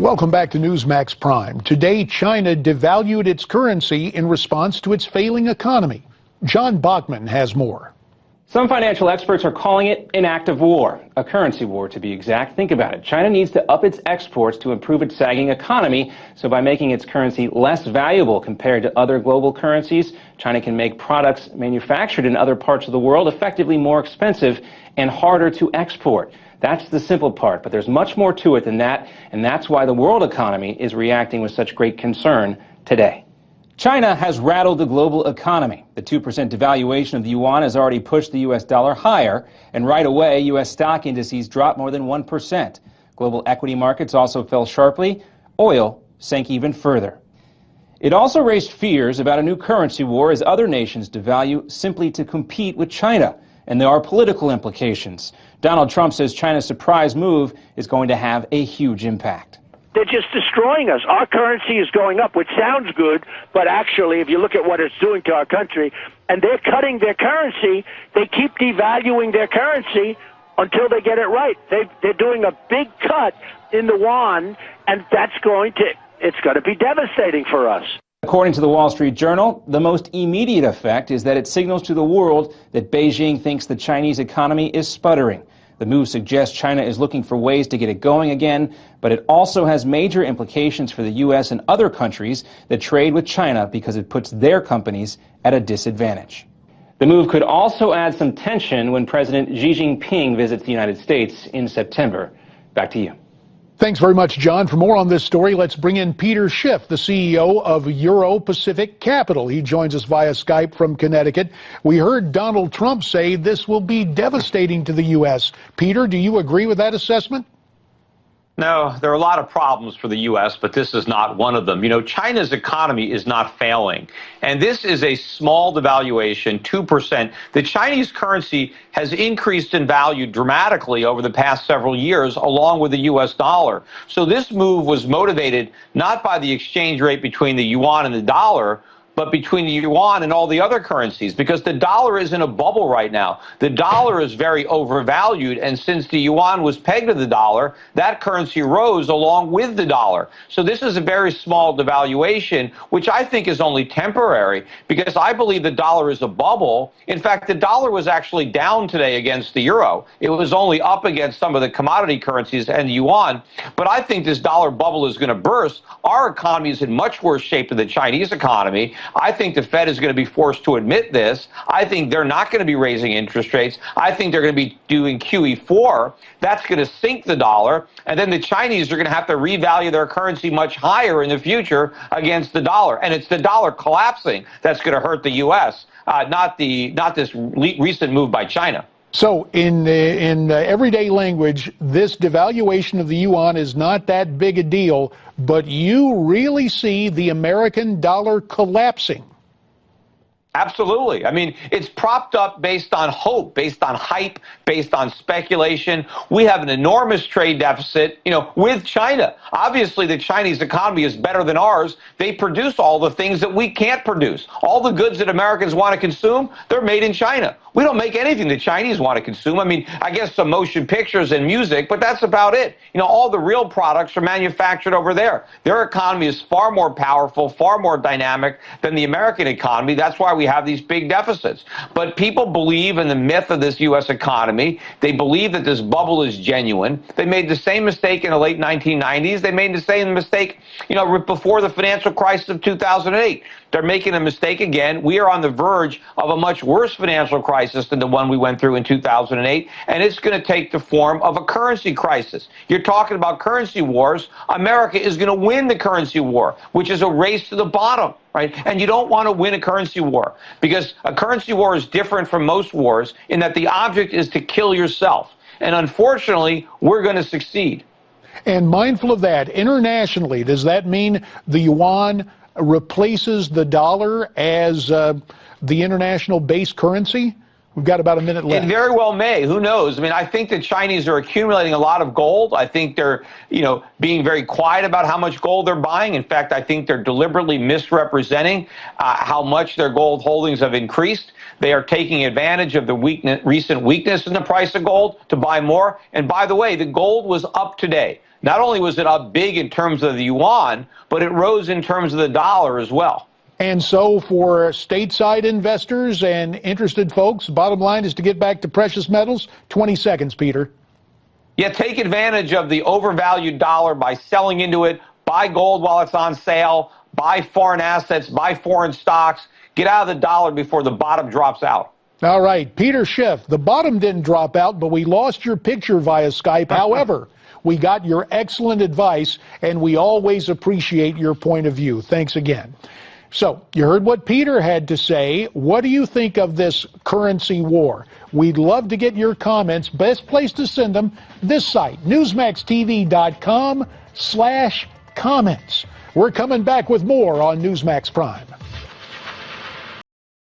Welcome back to Newsmax Prime. Today, China devalued its currency in response to its failing economy. John Bachman has more. Some financial experts are calling it an act of war, a currency war to be exact. Think about it. China needs to up its exports to improve its sagging economy. So by making its currency less valuable compared to other global currencies, China can make products manufactured in other parts of the world effectively more expensive and harder to export. That's the simple part, but there's much more to it than that, and that's why the world economy is reacting with such great concern today. China has rattled the global economy. The 2% devaluation of the yuan has already pushed the U.S. dollar higher, and right away, U.S. stock indices dropped more than 1%. Global equity markets also fell sharply. Oil sank even further. It also raised fears about a new currency war as other nations devalue simply to compete with China. And there are political implications. Donald Trump says China's surprise move is going to have a huge impact. They're just destroying us. Our currency is going up, which sounds good, but actually, if you look at what it's doing to our country, and they're cutting their currency, they keep devaluing their currency until they get it right. They're doing a big cut in the yuan, and it's going to be devastating for us. According to the Wall Street Journal, the most immediate effect is that it signals to the world that Beijing thinks the Chinese economy is sputtering. The move suggests China is looking for ways to get it going again, but it also has major implications for the U.S. and other countries that trade with China because it puts their companies at a disadvantage. The move could also add some tension when President Xi Jinping visits the United States in September. Back to you. Thanks very much, John. For more on this story, let's bring in Peter Schiff, the CEO of Euro-Pacific Capital. He joins us via Skype from Connecticut. We heard Donald Trump say this will be devastating to the U.S. Peter, do you agree with that assessment? No, there are a lot of problems for the U.S., but this is not one of them. You know, China's economy is not failing, and this is a small devaluation, 2%. The Chinese currency has increased in value dramatically over the past several years, along with the U.S. dollar. So this move was motivated not by the exchange rate between the yuan and the dollar, but between the yuan and all the other currencies, because the dollar is in a bubble right now. The dollar is very overvalued, and since the yuan was pegged to the dollar, that currency rose along with the dollar. So this is a very small devaluation, which I think is only temporary, because I believe the dollar is a bubble. In fact, the dollar was actually down today against the euro. It was only up against some of the commodity currencies and the yuan. But I think this dollar bubble is going to burst. Our economy is in much worse shape than the Chinese economy. I think the Fed is going to be forced to admit this. I think they're not going to be raising interest rates. I think they're going to be doing QE4. That's going to sink the dollar. And then the Chinese are going to have to revalue their currency much higher in the future against the dollar. And it's the dollar collapsing that's going to hurt the U.S., not this recent move by China. So in everyday language, this devaluation of the yuan is not that big a deal, but you really see the American dollar collapsing. Absolutely. I mean, it's propped up based on hope, based on hype, based on speculation. We have an enormous trade deficit, with China. Obviously, the Chinese economy is better than ours. They produce all the things that we can't produce. All the goods that Americans want to consume, they're made in China. We don't make anything the Chinese want to consume. I mean, I guess some motion pictures and music, but that's about it. All the real products are manufactured over there. Their economy is far more powerful, far more dynamic than the American economy. That's why we have these big deficits. But people believe in the myth of this U.S. economy. They believe that this bubble is genuine. They made the same mistake in the late 1990s. They made the same mistake, before the financial crisis of 2008. They're making a mistake again. We are on the verge of a much worse financial crisis than the one we went through in 2008, and it's going to take the form of a currency crisis. You're talking about currency wars. America is going to win the currency war, which is a race to the bottom, right? And you don't want to win a currency war, because a currency war is different from most wars in that the object is to kill yourself. And unfortunately, we're going to succeed. And mindful of that, internationally, does that mean the yuan replaces the dollar as the international base currency? We've got about a minute left. It very well may. Who knows? I mean, I think the Chinese are accumulating a lot of gold. I think they're, being very quiet about how much gold they're buying. In fact, I think they're deliberately misrepresenting how much their gold holdings have increased. They are taking advantage of the recent weakness in the price of gold to buy more. And by the way, the gold was up today. Not only was it up big in terms of the yuan, but it rose in terms of the dollar as well. And so for stateside investors and interested folks, bottom line is to get back to precious metals. 20 seconds, Peter. Yeah, take advantage of the overvalued dollar by selling into it. Buy gold while it's on sale. Buy foreign assets. Buy foreign stocks. Get out of the dollar before the bottom drops out. All right, Peter Schiff, the bottom didn't drop out, but we lost your picture via Skype. However, we got your excellent advice, and we always appreciate your point of view. Thanks again. So, you heard what Peter had to say. What do you think of this currency war? We'd love to get your comments. Best place to send them, this site, newsmaxtv.com/comments. We're coming back with more on Newsmax Prime.